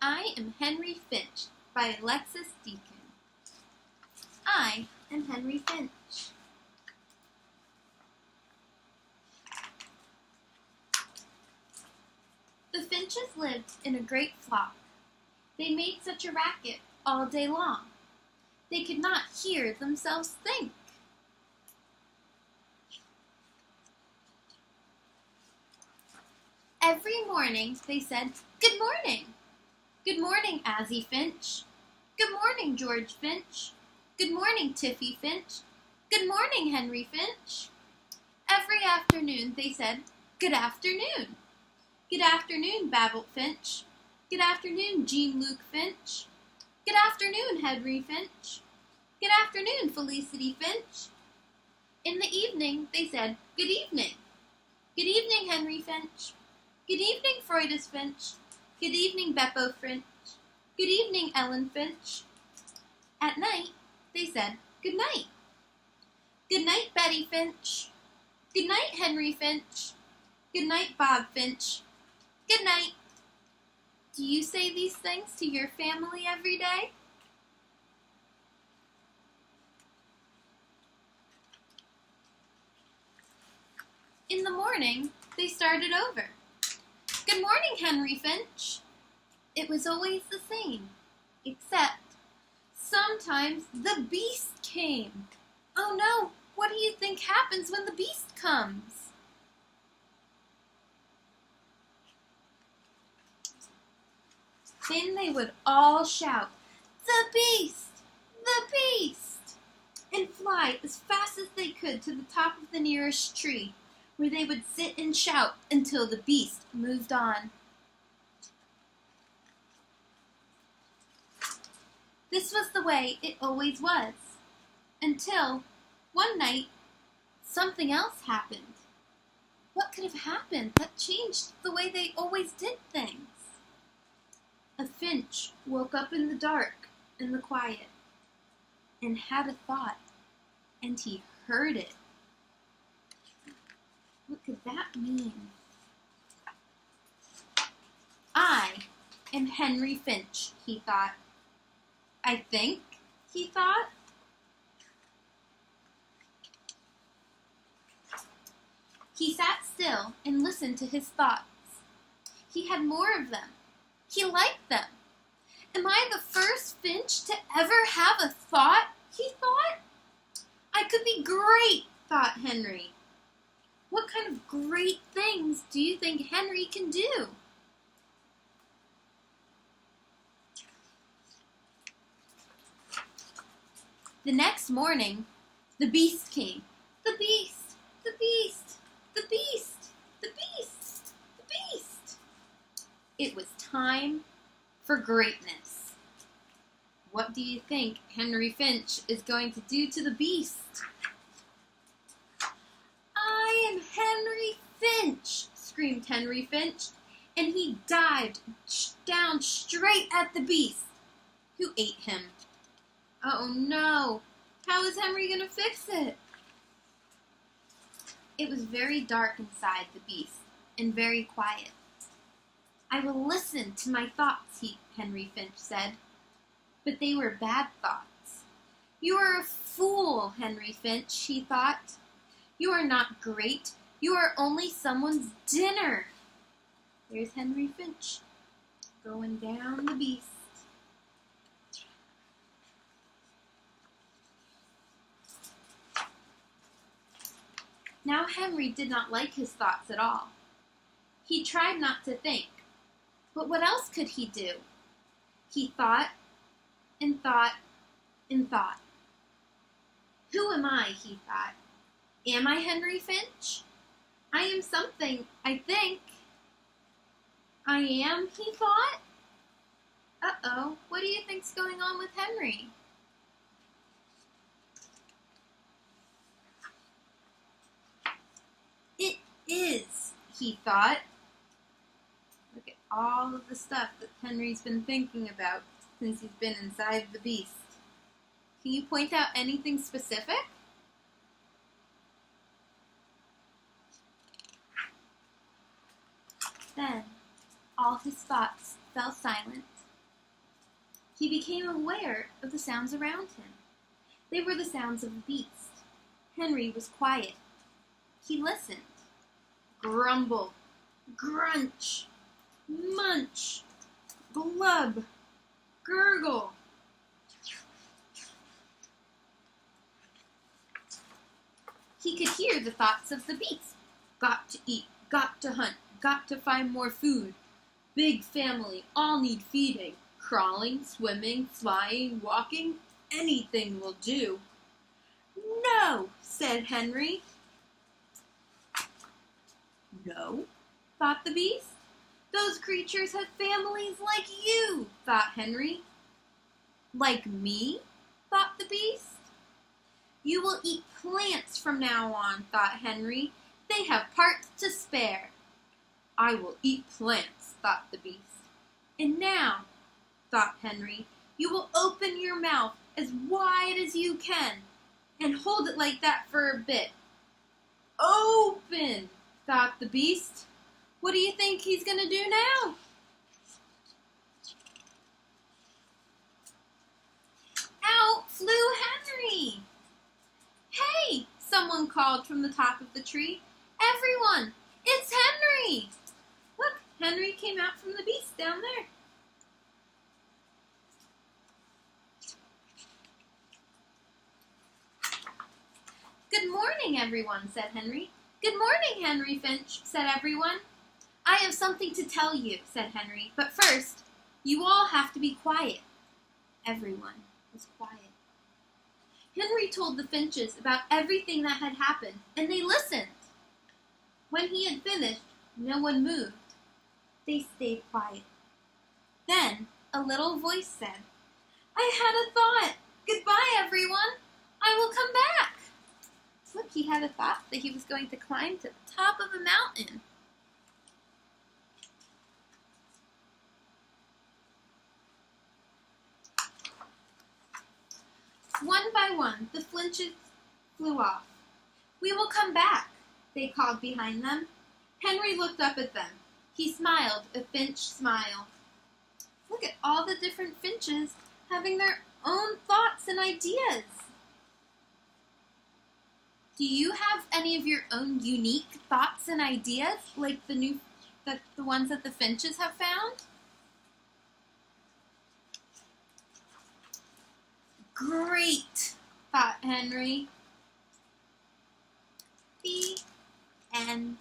I Am Henry Finch by Alexis, Deacon. I am Henry Finch. The Finches lived in a great flock. They made such a racket all day long. They could not hear themselves think. Every morning they said, "Good morning." "Good morning, Azzy Finch." "Good morning, George Finch." "Good morning, Tiffy Finch." "Good morning, Henry Finch." Every afternoon they said, "Good afternoon." "Good afternoon, Babbitt Finch." "Good afternoon, Jean-Luc Finch." "Good afternoon, Henry Finch." "Good afternoon, Felicity Finch." In the evening they said, "Good evening." "Good evening, Henry Finch." "Good evening, Freudis Finch." "Good evening, Beppo Finch." "Good evening, Ellen Finch." At night they said, "Good night." "Good night, Betty Finch." "Good night, Henry Finch." "Good night, Bob Finch." "Good night." Do you say these things to your family every day? In the morning, they started over. "Good morning, Henry Finch." It was always the same, except sometimes the beast came. Oh no, what do you think happens when the beast comes? Then they would all shout, "The beast! The beast!" and fly as fast as they could to the top of the nearest tree, where they would sit and shout until the beast moved on. This was the way it always was, until one night something else happened. What could have happened that changed the way they always did things? A finch woke up in the dark and the quiet and had a thought, and he heard it. What could that mean? I am Henry Finch, he thought. I think, he thought. He sat still and listened to his thoughts. He had more of them. He liked them. Am I the first finch to ever have a thought? He thought. I could be great, thought Henry. What kind of great things do you think Henry can do? The next morning, the beast came. The beast! The beast! The beast! The beast! The beast! It was time for greatness. What do you think Henry Finch is going to do to the beast? I am Henry Finch, screamed Henry Finch, and he dived down straight at the beast, who ate him. Oh no, how is Henry going to fix it? It was very dark inside the beast, and very quiet. I will listen to my thoughts, Henry Finch said. But they were bad thoughts. You are a fool, Henry Finch, he thought. You are not great. You are only someone's dinner. There's Henry Finch, going down the beast. Now Henry did not like his thoughts at all. He tried not to think. But what else could he do? He thought and thought and thought. Who am I, he thought. Am I Henry Finch? I am something, I think. I am, he thought. Uh-oh, what do you think's going on with Henry? It is, he thought. Look at all of the stuff that Henry's been thinking about since he's been inside the beast. Can you point out anything specific? Then all his thoughts fell silent, He became aware of the sounds around him. They were the sounds of a beast. Henry was quiet. He listened. Grumble, grunch, munch, glub, gurgle. He could hear the thoughts of the beast. Got to eat, got to hunt, got to find more food. Big family, all need feeding. Crawling, swimming, flying, walking, anything will do. No, said Henry. No, thought the beast. Those creatures have families like you, thought Henry. Like me, thought the beast. You will eat plants from now on, thought Henry. They have parts to spare. I will eat plants, thought the beast. And now, thought Henry, you will open your mouth as wide as you can and hold it like that for a bit. Open, thought the beast. What do you think he's going to do now? Out flew Henry. Hey, someone called from the top of the tree. Everyone, it's Henry. Look, Henry came out from the beast down there. Good morning, everyone, said Henry. Good morning, Henry Finch, said everyone. I have something to tell you, said Henry, but first, you all have to be quiet. Everyone was quiet. Henry told the Finches about everything that had happened, and they listened. When he had finished, no one moved. They stayed quiet. Then a little voice said, I had a thought. Goodbye, everyone. I will come back. Look, he had a thought that he was going to climb to the top of a mountain. One by one, the Finches flew off. We will come back, they called behind them. Henry looked up at them. He smiled a Finch smile. Look at all the different Finches having their own thoughts and ideas. Do you have any of your own unique thoughts and ideas, like the ones that the Finches have found? Great, thought Henry. The end.